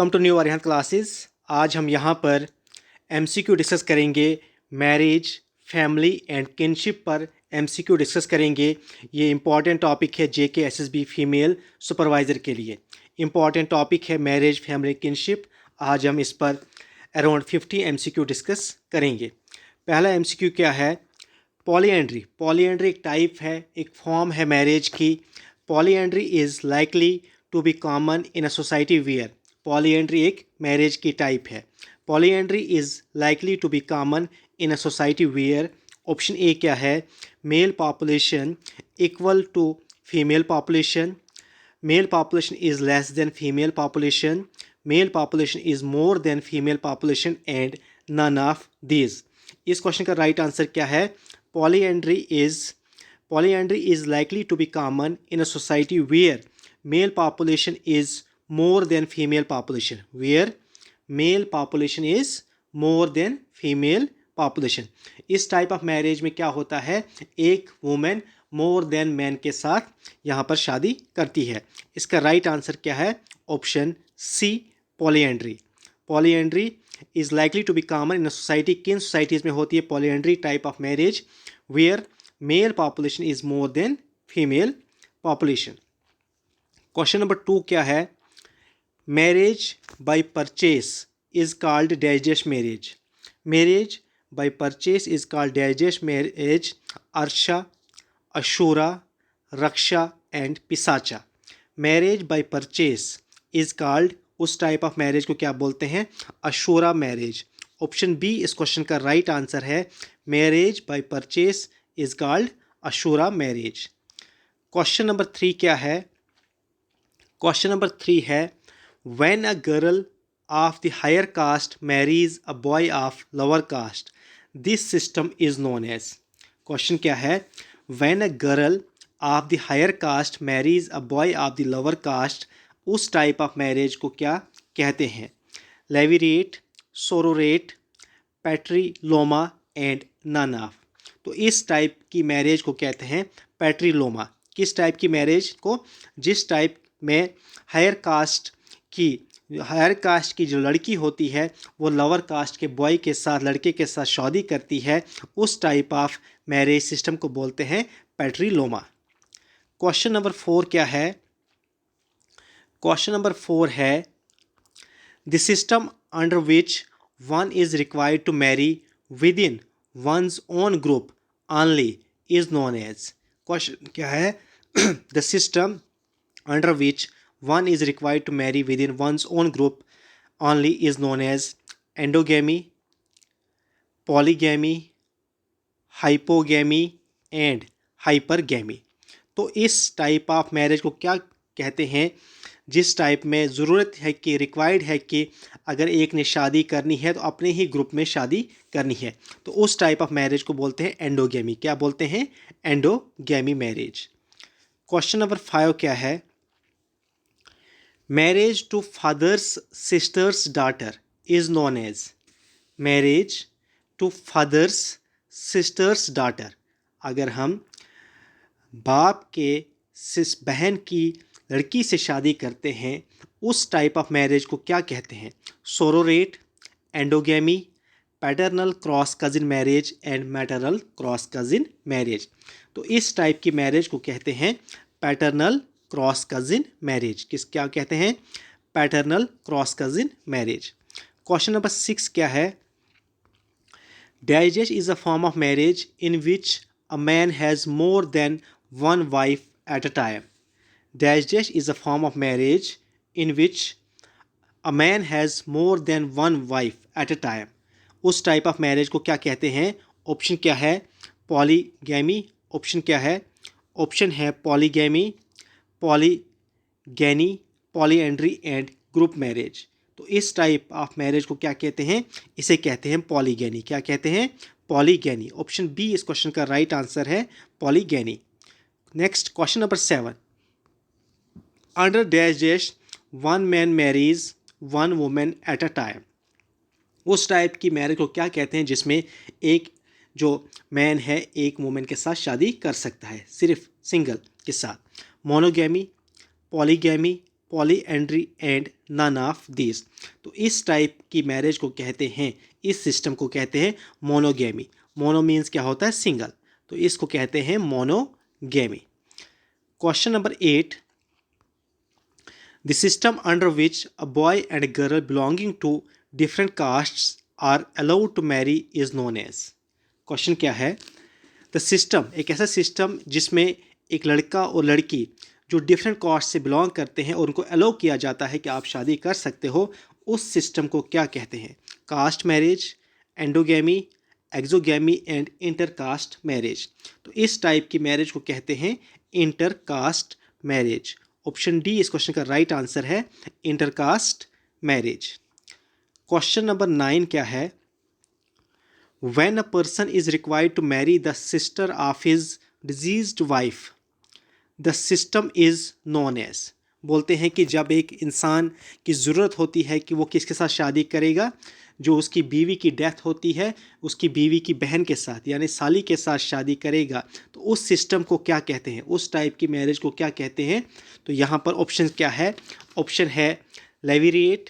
Welcome to new Arihant classes. आज हम यहाँ पर एमसीक्यू डिस्कस करेंगे। मैरिज, फैमिली एंड किनशिप पर एमसीक्यू डिस्कस करेंगे। ये इम्पॉर्टेंट टॉपिक है जेके एसएसबी फीमेल सुपरवाइज़र के लिए। इम्पॉर्टेंट टॉपिक है मैरिज, फैमिली, किनशिप। आज हम इस पर अराउंड 50 एमसीक्यू डिस्कस करेंगे। पहला एमसीक्यू क्या है? पॉलीएंड्री। पॉलीएंड्री एक टाइप है, एक फॉर्म है मैरिज की। Polyandry is likely to be common in a society where. Polyandry एक मैरिज की टाइप है। Polyandry is likely to be common in a society where. Option A क्या है? Male population equal to female population, male population is less than female population, male population is more than female population and none of these. इस question का right answer क्या है? Polyandry is likely to be common in a society where male population is more than female population. Where male population is more than female population. इस type of marriage में क्या होता है? एक women more than man के साथ यहाँ पर शादी करती है। इसका राइट आंसर क्या है? Option C, polyandry. Polyandry is likely to be common in society. किन सोसाइटीज़ में होती है polyandry type of marriage? Where male population is more than female population. Question number 2 क्या है? Marriage by purchase is called dash marriage. Marriage by purchase is called dash marriage. Arsha, Asura, Raksha and Pisacha. Marriage by purchase is called, उस type of marriage को क्या बोलते हैं? Ashura marriage. Option B इस question का right answer है। Marriage by purchase is called Asura marriage. Question number 3 क्या है? क्वेश्चन नंबर 3 है when a girl of the higher caste marries a boy of lower caste this system is known as. Question क्या है? When a girl of the higher caste marries a boy of the lower caste, उस type of marriage को क्या कहते हैं? Levirate, sororate, पैट्रीलोमा and none of. तो इस type की मैरिज को कहते हैं पैट्रीलोमा। किस टाइप की मैरिज को? जिस टाइप में हायर कास्ट की जो लड़की होती है वो लोअर कास्ट के बॉय के साथ, लड़के के साथ शादी करती है, उस टाइप ऑफ मैरिज सिस्टम को बोलते हैं पैट्रीलोमा। क्वेश्चन नंबर 4 क्या है? क्वेश्चन नंबर 4 है the system under which one is required to marry within one's own group only is known as। Question क्या है? the system under which one is required to marry within one's own group only is known as endogamy, polygamy, hypogamy and hypergamy। तो इस type of marriage को क्या कहते हैं? जिस type में ज़रूरत है कि, रिक्वायर्ड है कि अगर एक ने शादी करनी है तो अपने ही ग्रुप में शादी करनी है, तो उस टाइप ऑफ मैरिज को बोलते हैं एंडोगेमी। क्या बोलते हैं? Endogamy marriage. क्वेश्चन नंबर 5 क्या है? Marriage to father's sister's daughter is known as. Marriage to father's sister's daughter, अगर हम बाप के बहन की लड़की से शादी करते हैं उस टाइप ऑफ मैरिज को क्या कहते हैं? Sororate, endogamy, paternal cross cousin marriage and maternal cross cousin marriage. तो इस टाइप की मैरिज को कहते हैं पैटर्नल क्रॉस कजिन मैरिज। क्या कहते हैं? Paternal cross cousin marriage. Question number 6 क्या है? Digest is a form of marriage in which a man has more than one wife eight a time. Digest is a form of marriage in which a man has more than one wife at a time। उस type of marriage को क्या कहते हैं? Option क्या है? Polygamy. Option क्या है? Option है polygamy, polygyny, polyandry and group marriage. तो इस टाइप ऑफ मैरिज को क्या कहते हैं? इसे कहते हैं पॉलीगैनी। क्या कहते हैं? पॉलीगैनी। ऑप्शन बी इस क्वेश्चन का राइट आंसर है, polygyny. Next question number 7। Under dash one man marries one women at a time. उस टाइप की मैरिज को क्या कहते हैं जिसमें एक जो मैन है एक वुमेन के साथ शादी कर सकता है, सिर्फ सिंगल के साथ? Monogamy, polygamy, polyandry and none of this. तो इस टाइप की मैरिज को कहते हैं, इस सिस्टम को कहते हैं मोनोगेमी। मोनो मीन्स क्या होता है? सिंगल। तो इसको कहते हैं monogamy. Question number 8, the system under which a boy and a girl belonging to different castes are allowed to marry is known as। Question क्या है? द सिस्टम, एक ऐसा सिस्टम जिसमें एक लड़का और लड़की जो डिफरेंट कास्ट से बिलोंग करते हैं और उनको अलाउ किया जाता है कि आप शादी कर सकते हो, उस सिस्टम को क्या कहते हैं? Caste marriage, endogamy, exogamy and intercaste marriage. तो इस टाइप की मैरिज को कहते हैं इंटरकास्ट मैरिज। ऑप्शन डी इस क्वेश्चन का राइट आंसर है, इंटरकास्ट मैरिज। क्वेश्चन नंबर 9 क्या है? When a person is required to marry the sister of his deceased wife, the system is known as। बोलते हैं कि जब एक इंसान की ज़रूरत होती है कि वो किसके साथ शादी करेगा, जो उसकी बीवी की डेथ होती है, उसकी बीवी की बहन के साथ यानी साली के साथ शादी करेगा, तो उस सिस्टम को क्या कहते हैं? उस टाइप की मैरिज को क्या कहते हैं? तो यहाँ पर ऑप्शन क्या है? ऑप्शन है levirate,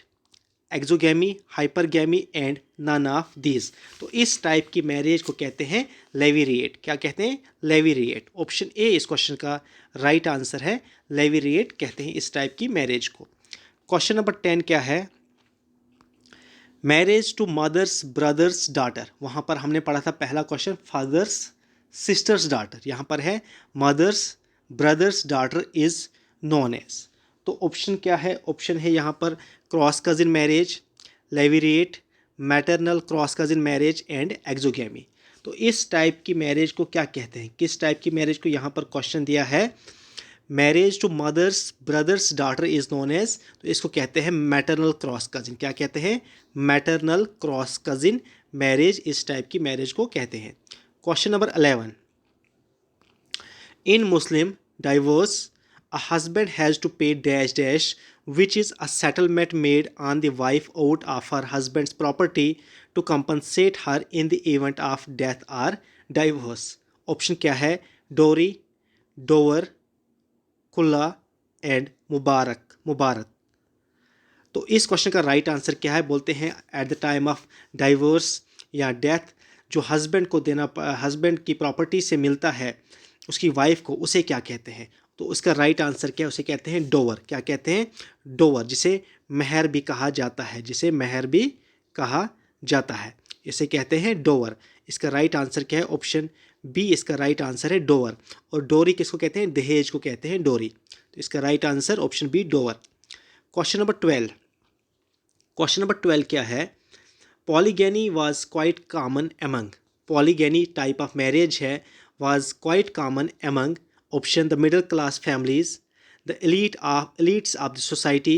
exogamy, hypergamy and none of this. तो इस टाइप की मैरिज को कहते हैं लेविरिएट। क्या कहते हैं? लेविरिएट। ऑप्शन ए इस क्वेश्चन का राइट आंसर है, लेविरिएट कहते हैं इस टाइप की मैरिज को। क्वेश्चन नंबर 10 क्या है? Marriage to mother's brother's daughter. वहाँ पर हमने पढ़ा था पहला क्वेश्चन फादर्स सिस्टर्स डॉटर, यहाँ पर है mother's brother's daughter is known as. तो ऑप्शन क्या है? ऑप्शन है यहाँ पर cross cousin marriage, levirate, maternal cross cousin marriage and exogamy. तो इस टाइप की मैरिज को क्या कहते हैं? किस टाइप की मैरिज को यहाँ पर क्वेश्चन दिया है? Marriage to mother's brother's daughter is known as, तो इसको कहते हैं मैटरनल क्रॉस कजिन। क्या कहते हैं? मैटरनल क्रॉस कजिन मैरिज, इस टाइप की मैरिज को कहते हैं। Question number 11, in Muslim divorce a husband has to pay dash dash, which is a settlement made on the wife out of her husband's property to compensate her in the event of death or divorce। Option क्या है? डोरी, Dover, खुला and मुबारक। तो इस question का right answer क्या है? बोलते हैं at the time of divorce या डेथ जो हस्बैंड को देना, हस्बैंड की प्रॉपर्टी से मिलता है उसकी वाइफ को, उसे क्या कहते हैं? तो उसका राइट आंसर क्या है? उसे कहते हैं डोवर। क्या कहते हैं? डोवर, जिसे महर भी कहा जाता है, जिसे महर भी कहा जाता है, इसे कहते हैं डोवर। इसका राइट आंसर क्या है? ऑप्शन बी इसका राइट आंसर है, डोवर। और डोरी किसको कहते हैं? दहेज को कहते हैं डोरी। तो इसका right answer option B, dower. Question number 12, question number 12 क्या है? Polygyny was quite common among. Polygyny type of marriage है, was quite common among option the middle class families, the elites of the society,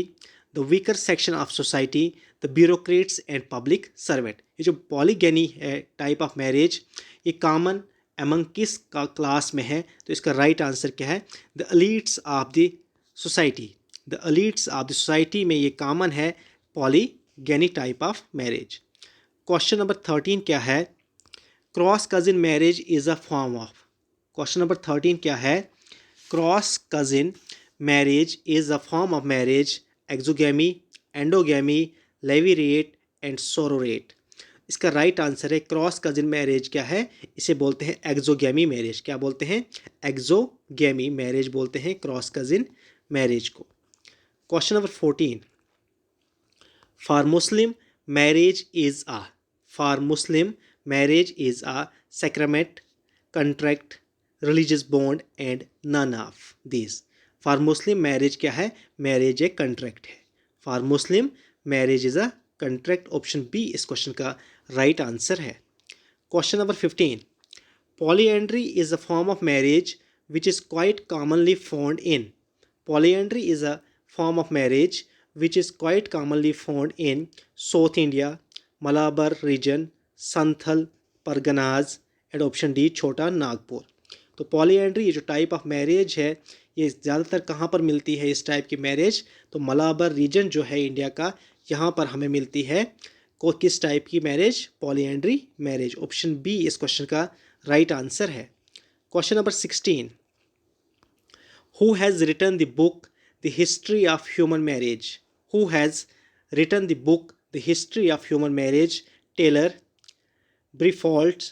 the weaker section of society, the bureaucrats and public servant। ये जो पॉलीगैनी है type of marriage, ये common among किस का class में है? तो इसका राइट आंसर क्या है? The elites of the society. The elites of the society में ये कॉमन है polygyny type of marriage. Question number 13 क्या है? Cross cousin marriage is a form of. Question number 13 क्या है? Cross cousin marriage is a form of marriage, exogamy, endogamy, levirate and sororate. इसका right answer है cross cousin marriage क्या है? इसे बोलते हैं एक्सोगेमी मैरिज। क्या बोलते हैं? एक्सोगेमी मैरिज बोलते हैं क्रॉस कजिन मैरिज को। Question number 14, for Muslim marriage is a, for Muslim marriage is a sacrament, contract, religious bond and none of this. For Muslim marriage क्या है? मैरिज एक contract है। For Muslim marriage is a contract, option B इस question का right answer है। Question number 15, polyandry is a form of marriage which is quite commonly found in. Polyandry is a form of marriage which is quite commonly found in South India, Malabar region, Santhal Parganas and option D Chota Nagpur. तो polyandry ये जो type of marriage है, ये ज़्यादातर कहाँ पर मिलती है? इस टाइप की मैरिज तो मलाबार रीजन जो है इंडिया का, यहाँ पर हमें मिलती है। को किस टाइप की marriage? Polyandry marriage. Option B इस क्वेश्चन का राइट आंसर है। Question number 16, who has written the book the history of human marriage? Who has written the book the history of human marriage? Tylor, Briffault,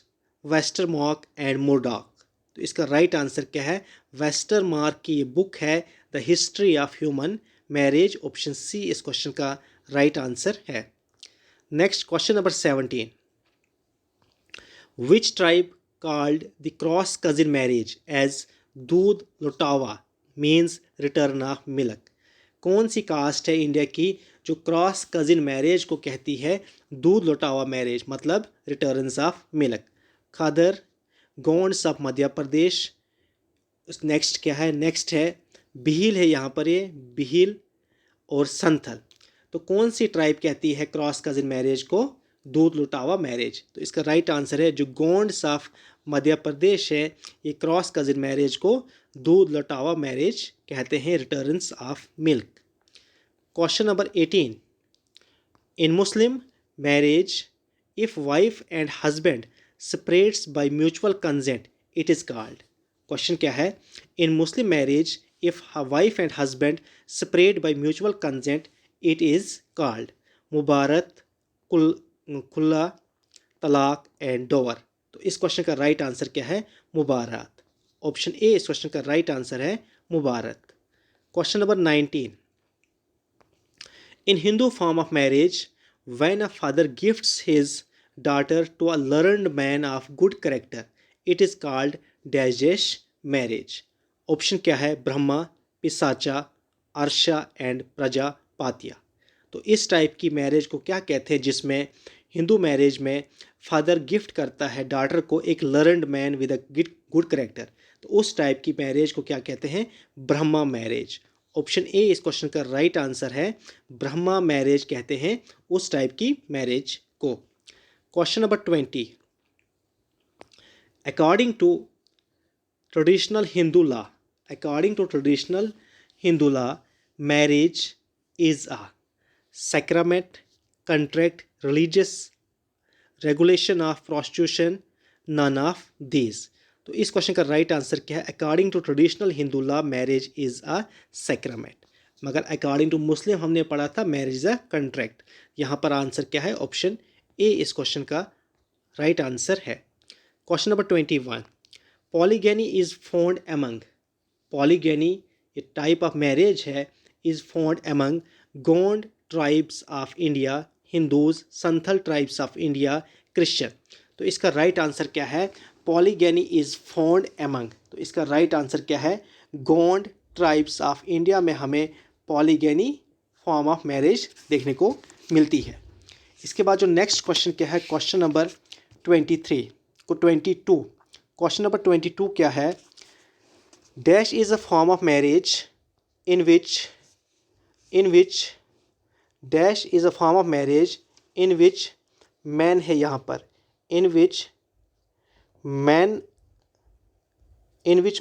Westermarck and Murdock. तो इसका right answer क्या है? Westermarck की ये book है the history of human marriage. Option C इस question का right answer है। Next question number 17, which tribe called the cross cousin marriage as दूध लुटावा मीन्स रिटर्न ऑफ मिल्क? कौन सी कास्ट है इंडिया की जो क्रॉस कजिन मैरिज को कहती है दूध लुटावा मैरिज, मतलब returns of milk? Khadar, Gonds of Madhya Pradesh. Next क्या है? नेक्स्ट है बिहिल है यहाँ पर, ये बिहिल और संथल। तो कौन सी ट्राइब कहती है क्रॉस कजिन मैरिज को दूध लुटावा मैरिज? तो इसका राइट आंसर है जो गोंड्स ऑफ मध्य प्रदेश है, ये क्रॉस कजिन मैरिज को दूध लुटावा मैरिज कहते हैं, returns of milk. Question number 18, in Muslim marriage if wife and husband separates by mutual consent it is called? Question क्या है? In Muslim marriage if wife and husband separate by mutual consent it is called Mubarat, Khula, Talaq and Dover. तो इस question का right answer क्या है? मुबारत। Option A इस question का right answer है Mubarat. Question number 19, in Hindu form of marriage when a father gifts his daughter to a learned man of good character it is called dash marriage? Option क्या है? Brahma, पिसाचा, अर्शा and प्रजापात्या। तो इस type की marriage को क्या कहते हैं जिसमें हिंदू मैरिज में फादर गिफ्ट करता है डॉटर को एक learned man with a good character? तो उस टाइप की मैरिज को क्या कहते हैं? ब्रह्मा मैरिज। ऑप्शन ए इस क्वेश्चन का राइट आंसर है, ब्रह्मा मैरिज कहते हैं उस टाइप की मैरिज को। Question number 20, according to traditional Hindu law, marriage is a sacrament, contract, religious regulation of prostitution, none of these? तो इस क्वेश्चन का राइट आंसर क्या है? According to traditional Hindu law marriage is a sacrament, मगर according to Muslim हमने पढ़ा था marriage is a contract. यहाँ पर आंसर क्या है? ऑप्शन ए इस क्वेश्चन का राइट आंसर है। Question number 21, polygyny is found among? Polygyny ये टाइप ऑफ मैरिज है, is found among Gond tribes of India, Hindus, Santhal tribes of India, Christian. तो इसका राइट आंसर क्या है? Polygyny is found among. तो इसका राइट आंसर क्या है? गोंड ट्राइब्स ऑफ इंडिया में हमें पॉलीगैनी फॉर्म ऑफ मैरिज देखने को मिलती है। इसके बाद जो नेक्स्ट क्वेश्चन क्या है? Question number 22। क्वेश्चन नंबर 22 क्या है? Dash is a form of marriage in which dash is a form of marriage in which man है यहाँ पर, in which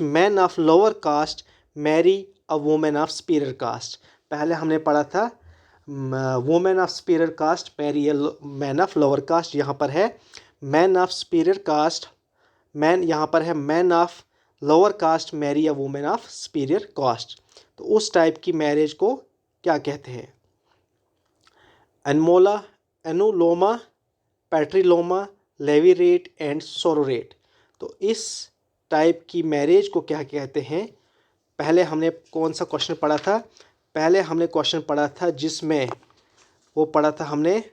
man of lower caste marry a women of superior caste. पहले हमने पढ़ा था women of superior caste marry a man of lower caste, यहाँ पर है man of superior caste, man यहाँ पर है man of lower caste marry a women of superior cast. तो उस टाइप की मैरिज को क्या कहते हैं? एनुलोमा, पैट्रिलोमा, लेविरेट एंड सोरोरेट। तो इस टाइप की मैरिज को क्या कहते हैं? पहले हमने कौन सा क्वेश्चन पढ़ा था? पहले हमने क्वेश्चन पढ़ा था जिसमें वो पढ़ा था हमने,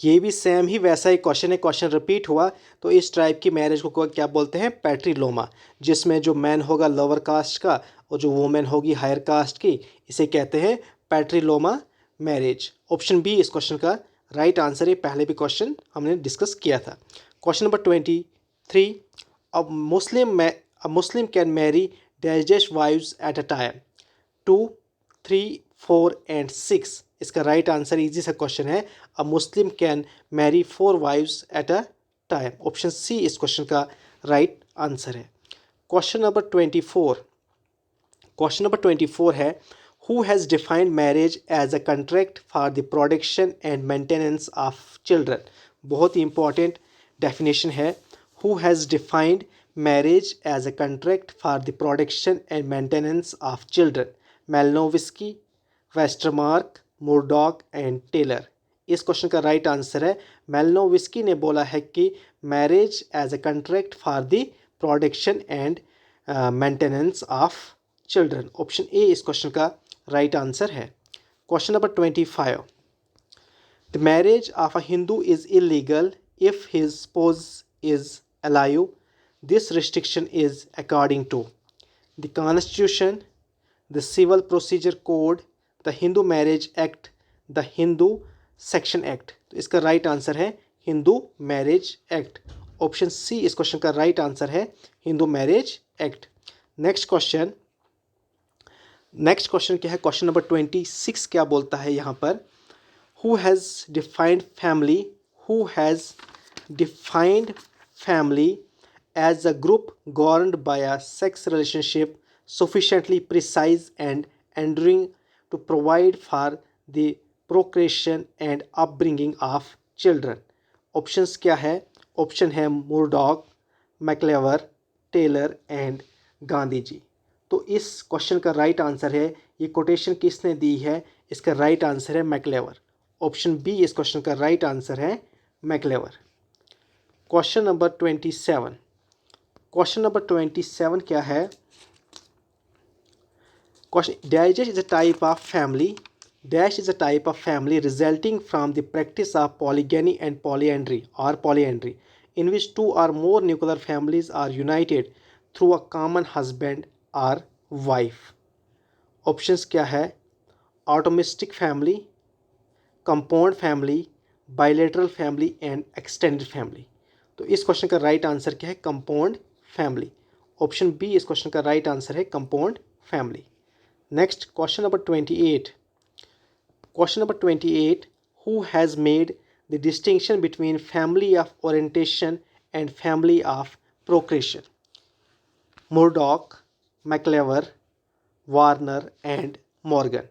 ये भी सेम ही वैसा ही क्वेश्चन है, क्वेश्चन रिपीट हुआ। तो इस टाइप की मैरिज को क्या बोलते हैं? पैट्रिलोमा, जिसमें जो मैन होगा लोअर कास्ट का और जो वुमेन होगी हायर कास्ट की, इसे कहते हैं पैट्रिलोमा मैरिज। ऑप्शन बी इस क्वेश्चन का राइट आंसर है, पहले भी क्वेश्चन हमने डिस्कस किया था। Question number 23, a Muslim can marry dash wives at a time? 2, 3, 4 and 6। इसका राइट आंसर इजी सा क्वेश्चन है, a Muslim can marry 4 wives at a time. Option C इस क्वेश्चन का राइट आंसर है। Question number 24 है, who has defined marriage as a contract for the production and maintenance of children? बहुत ही important definition है। Who has defined marriage as a contract for the protection and maintenance of children. Malinowski, Westermarck, Murdock and Tylor. इस question का right answer है Malinowski ने बोला है कि marriage as a contract for the protection and maintenance of children. Option A इस question का right answer है। Question number 25, the marriage of a Hindu is illegal if his spouse is alive. This restriction is according to the constitution, the civil procedure code, the Hindu marriage act, the Hindu section act. तो इसका right answer है Hindu marriage act. Option C इस question का right answer है Hindu marriage act. Next question क्या है? Question number 26 क्या बोलता है यहाँ पर? Who has defined family as a group governed by a sex relationship sufficiently precise and enduring to provide for the procreation and upbringing of children. Options क्या है? Option है मुरडॉक, मैक्लेवर, टेलर एंड गांधी जी। तो इस क्वेश्चन का राइट आंसर है, ये quotation किसने दी है? इसका राइट आंसर है मैक्लेवर। ऑप्शन बी इस क्वेश्चन का राइट आंसर है मैक्लेवर। क्वेश्चन नंबर 27, क्या है? Question, dash is a type of family resulting from the practice of polygyny and polyandry in which two और more nuclear families are united through a common husband और wife. Options क्या है? Atomistic family, compound family, bilateral family and extended family. तो इस question का right answer क्या है? Compound family. Option B इस क्वेश्चन का राइट आंसर है compound family. Next question number 28, who has made the distinction between family of orientation and family of procreation? Murdock, MacIver, Warner and Morgan.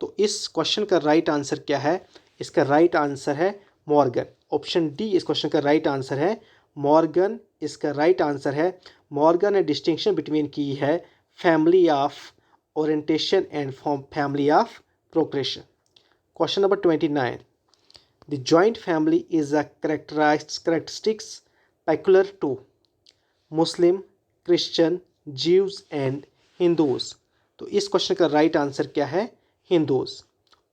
तो इस question का right answer क्या है? इसका right answer है Morgan. Option D इस question का right answer है मॉर्गन। इसका राइट आंसर है मॉर्गन ने डिस्टिंक्शन बिटवीन की है family of orientation and family of procreation. Question number 29, the joint family is a characteristics peculiar to Muslim, Christian, Jews and Hindus. तो इस क्वेश्चन का राइट आंसर क्या है? हिंदूज।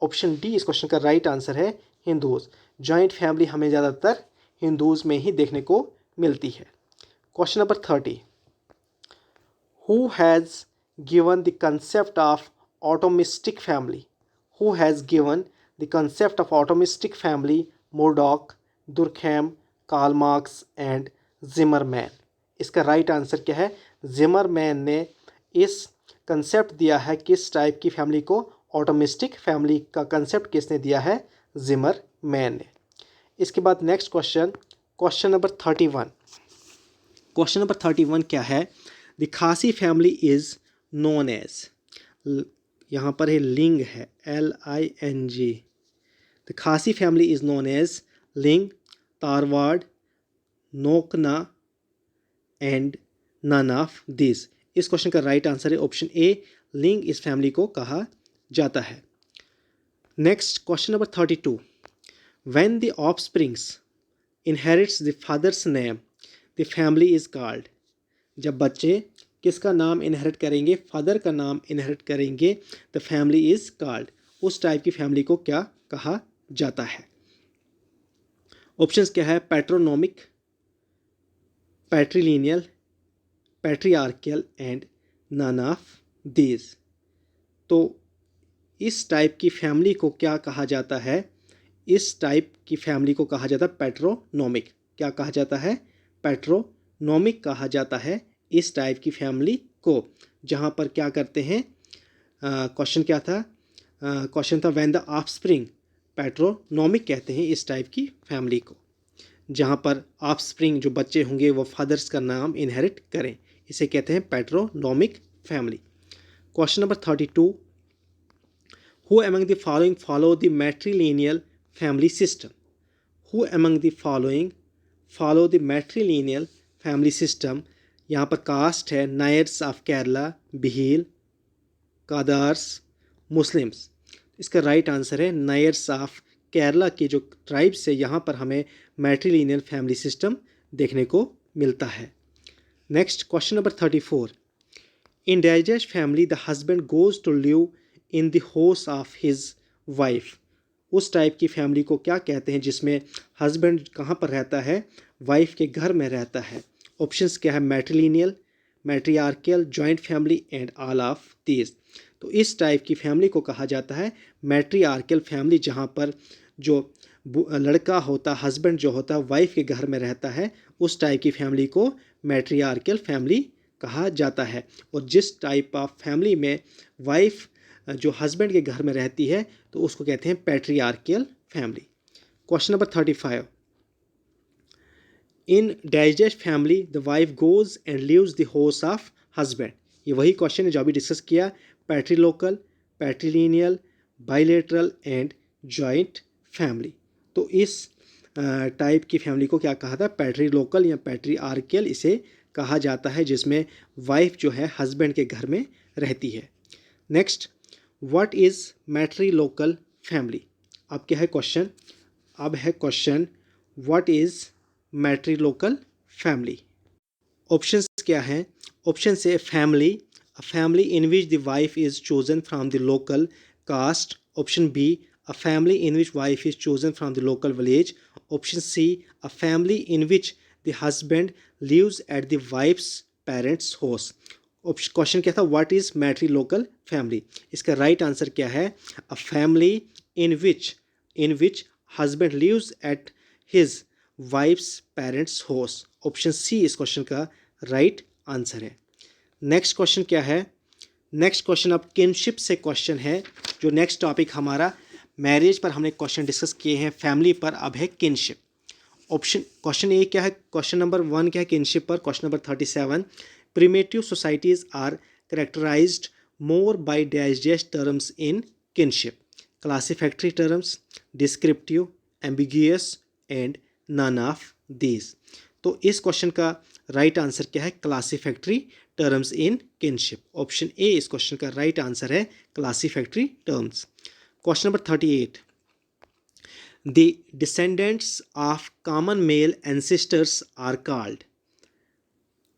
ऑप्शन डी इस क्वेश्चन का राइट आंसर है हिंदूज। जॉइंट फैमिली हमें ज़्यादातर हिंदूज में ही देखने को मिलती है। Question number 30, who has given the concept of atomistic family? Murdock, Durkheim, Karl Marx and Zimmerman. इसका राइट आंसर क्या है? जिमरमैन ने इस कंसेप्ट दिया है। किस टाइप की फैमिली को? ऑटोमिस्टिक फैमिली का कंसेप्ट किसने दिया है? जिमरमैन ने। इसके बाद नेक्स्ट क्वेश्चन नंबर 31 क्या है? द खासी फैमिली इज नोन एज, यहाँ पर है लिंग है LING। द खासी फैमिली इज नोन एज लिंग, तारवाड़, नोकना एंड नन ऑफ दिस। इस क्वेश्चन का राइट आंसर है ऑप्शन ए, लिंग इस फैमिली को कहा जाता है। Next question number 32, when the offsprings inherits the father's name the family is called. जब बच्चे किसका नाम इनहेरिट करेंगे? फादर का नाम इनहेरिट करेंगे, द फैमिली इज कॉल्ड। उस टाइप की फैमिली को क्या कहा जाता है? ऑप्शंस क्या है? Patronymic, patrilineal, patriarchal and none of these. तो इस टाइप की फैमिली को क्या कहा जाता है? इस टाइप की फैमिली को कहा जाता है पैट्रोनोमिक। क्या कहा जाता है? पैट्रोनोमिक कहा जाता है इस टाइप की फैमिली को, जहाँ पर क्या करते हैं? क्वेश्चन क्या था? क्वेश्चन था व्हेन द ऑफस्प्रिंग, पैट्रोनोमिक कहते हैं इस टाइप की फैमिली को, जहाँ पर ऑफस्प्रिंग जो बच्चे होंगे वो फादर्स का नाम इनहेरिट करें, इसे कहते हैं patronymic family. Question number 32, who among the following follow the matrilineal family system? Who among the following follow the matrilineal family system? यहाँ पर कास्ट है नायर्स ऑफ केरला, बिहील, कादार्स, मुस्लिम्स। इसका राइट आंसर है नायर्स ऑफ केरला के जो ट्राइब्स है यहाँ पर हमें मैट्रिलिनियल फैमिली सिस्टम देखने को मिलता है। Next question number 34। In digest family the husband goes to live in the house of his wife. उस टाइप की फैमिली को क्या कहते हैं जिसमें हस्बैंड कहाँ पर रहता है, वाइफ के घर में रहता है। ऑप्शंस क्या है, matrilineal, matriarchal, joint family and all of these. तो इस टाइप की फैमिली को कहा जाता है मैट्रियार्कियल फैमिली, जहाँ पर जो लड़का होता, हस्बैंड जो होता है वाइफ के घर में रहता है, उस टाइप की फैमिली को मैट्रियार्कियल फैमिली कहा जाता है। और जिस टाइप ऑफ फैमिली में वाइफ जो हस्बैंड के घर में रहती है तो उसको कहते हैं patriarchal family. Question number 35। In digest family the wife goes and lives the house of husband. ये वही क्वेश्चन है जो अभी डिस्कस किया, patrilocal, patrilineal, bilateral and joint family. तो इस टाइप की फैमिली को क्या कहा था, पैट्रीलोकल या पैट्रियार्कियल इसे कहा जाता है, जिसमें वाइफ जो है हस्बैंड के घर में रहती है। Next, what is matrilocal family. अब क्या है क्वेश्चन, अब है question what is matrilocal family. Options क्या हैं, ऑप्शन से family, a family in which the wife is chosen from the local caste. Option B, a family in which wife is chosen from the local village. Option C, a family in which the husband lives at the wife's parents' house. Question क्या था, what is matrilocal family. इसका right answer क्या है, a family in which husband lives at his wife's parents house. Option C इस question का right answer है। Next question क्या है, नेक्स्ट क्वेश्चन अब किनशिप से क्वेश्चन है। जो नेक्स्ट टॉपिक हमारा मैरिज पर हमने क्वेश्चन डिस्कस किए हैं, फैमिली पर अब है किनशिप। ऑप्शन क्वेश्चन ए क्या है, क्वेश्चन नंबर 1 क्या है किनशिप पर। Question number 37, primitive societies are characterized more by digest terms in kinship, classificatory terms, descriptive, ambiguous and none of these. तो इस क्वेश्चन का राइट आंसर क्या है, classificatory terms in kinship. Option A इस question का right answer है, classificatory terms. Question number 38, the descendants of common male ancestors are called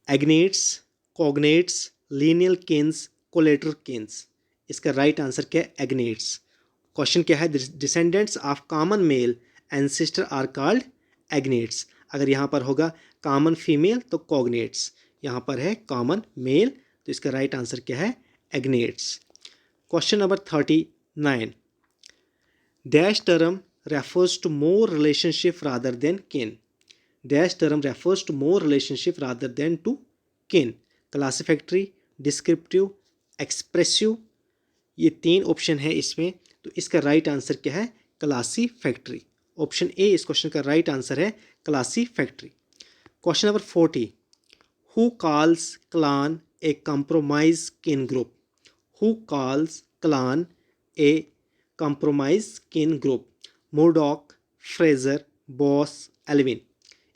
agnates, cognates, lineal kins, collateral kins. इसका right answer क्या है, agnates. Question क्या है, descendants of common male ancestor are called agnates. अगर यहाँ पर होगा कॉमन फीमेल तो कॉग्नेट्स, यहाँ पर है कॉमन मेल, तो इसका राइट आंसर क्या है, agnates. Question number 39, dash term refers to more relationship rather than kin. Dash term refers to more relationship rather than to kin, classificatory, descriptive, expressive. ये 3 option है इसमें, तो इसका राइट आंसर क्या है, क्लासिफैक्टरी। ऑप्शन ए इस क्वेश्चन का right answer है, classificatory. Question number 40, who calls clan a compromise kin group. Who calls clan a compromise kin group, Murdock, Frazer, Boas, Elvin.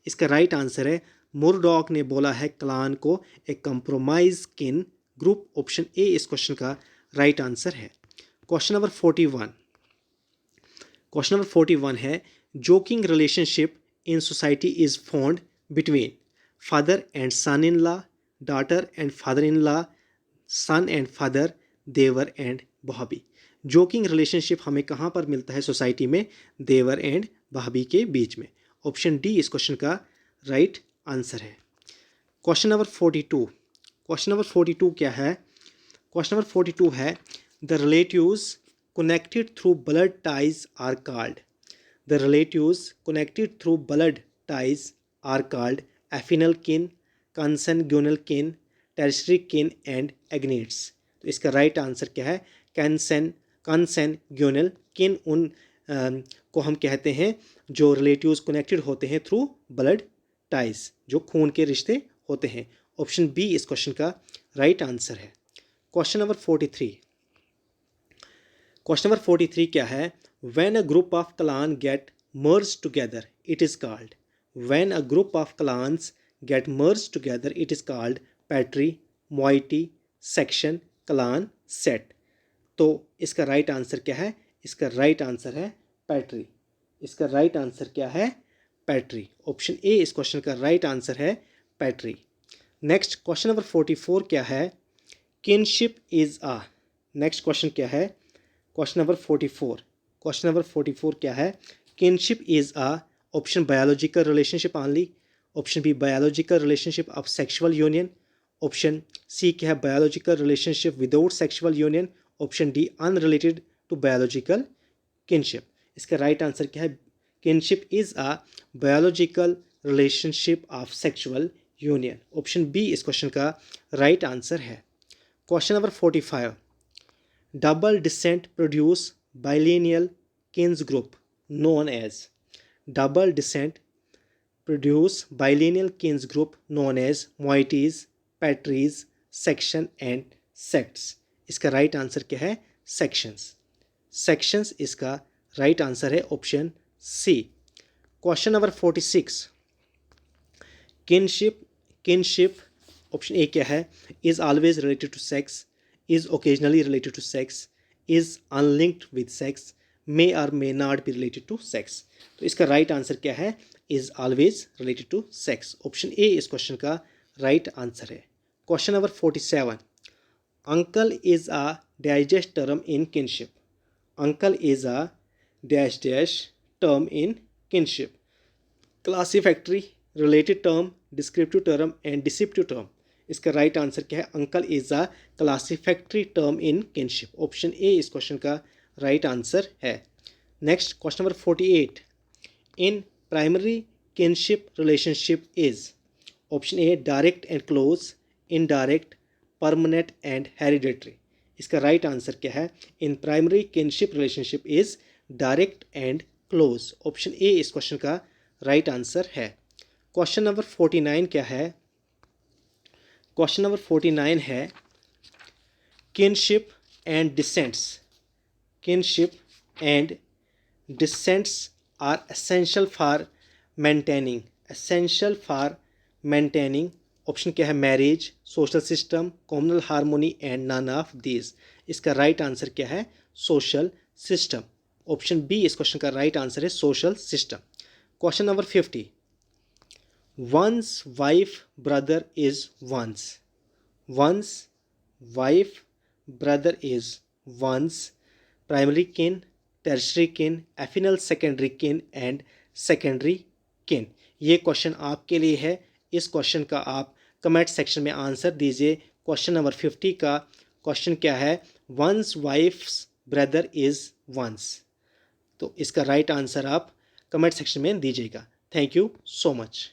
इसका राइट आंसर है, मुरडॉक ने बोला है क्लान को एक compromise kin group. Option A इस question का right answer है। क्वेश्चन नंबर 41, क्वेश्चन नंबर 41 है, joking relationship in society is found between father and son in law, daughter and father in law, son and father, devar and bhabhi. Joking relationship हमें कहाँ पर मिलता है society में, देवर and भाभी के बीच में। ऑप्शन डी इस क्वेश्चन का राइट आंसर है। क्वेश्चन नंबर 42, क्वेश्चन नंबर 42 क्या है, क्वेश्चन नंबर 42 है, the relatives connected through blood ties are called, the relatives connected through blood ties are called affinal kin, consanguineal kin, tertiary kin and agnates। तो इसका right answer क्या है, कंसैंग्यूनल किन उन को हम कहते हैं जो रिलेटिव्स कनेक्टेड होते हैं थ्रू ब्लड टाइज, जो खून के रिश्ते होते हैं। ऑप्शन बी इस क्वेश्चन का राइट आंसर है। क्वेश्चन नंबर 43, क्वेश्चन नंबर 43 क्या है, when a group of clan get merge together it is called. When a group of clans get merged together, it is called patry, moiety, section, clan, set. तो इसका right answer क्या है? इसका right answer है पैट्री। इसका right answer क्या है? पैट्री। Option A इस क्वेश्चन का राइट आंसर है पैट्री। नेक्स्ट क्वेश्चन नंबर 44 क्या है? Kinship is a. Next question क्या है? Question number 44। क्वेश्चन नंबर 44 क्या है? Kinship is a. Option biological relationship only, option B biological relationship of sexual union, option C क्या है? Biological relationship without sexual union, option D unrelated to biological kinship. इसका right answer क्या है? Kinship is a biological relationship of sexual union. Option B इस question का right answer है। Question number 45। Double descent produce bilineal kins group known as. Double descent produce bilineal kins group known as moieties, phratries, section and sects. इसका right answer क्या है? Sections. Sections इसका right answer है option C. Question number 46। Kinship kinship option A क्या है? Is always related to sex, is occasionally related to sex, is unlinked with sex, may और may not be related to sex. तो इसका right answer क्या है? Is always related to sex. Option A इस question का right answer है। Question number 47। Uncle is a dash term in kinship. Uncle is a dash term in kinship. Classificatory, related term, descriptive term and descriptive term. इसका right answer क्या है? Uncle is a classificatory term in kinship. Option A इस question का right answer है। Next question number 48। In primary kinship relationship is. Option A direct and close, indirect, permanent and hereditary. इसका right answer क्या है? In primary kinship relationship is direct and close. Option A इस question का right answer है। Question number 49 क्या है? Question number 49 है kinship and descents. Kinship and descents are essential for maintaining, essential for maintaining. Option क्या है? Marriage, social system, communal harmony and none of these. इसका right answer क्या है? Social system. Option B इस question का right answer है social system. Question number 50। One's wife brother is one's. One's wife brother is one's primary kin, tertiary kin, affinal secondary kin and secondary kin. ये question आपके लिए है। इस question का आप कमेंट सेक्शन में आंसर दीजिए। क्वेश्चन नंबर 50 का क्वेश्चन क्या है? One's wife's brother is one's. तो इसका राइट आंसर आप कमेंट सेक्शन में दीजिएगा। Thank you so much.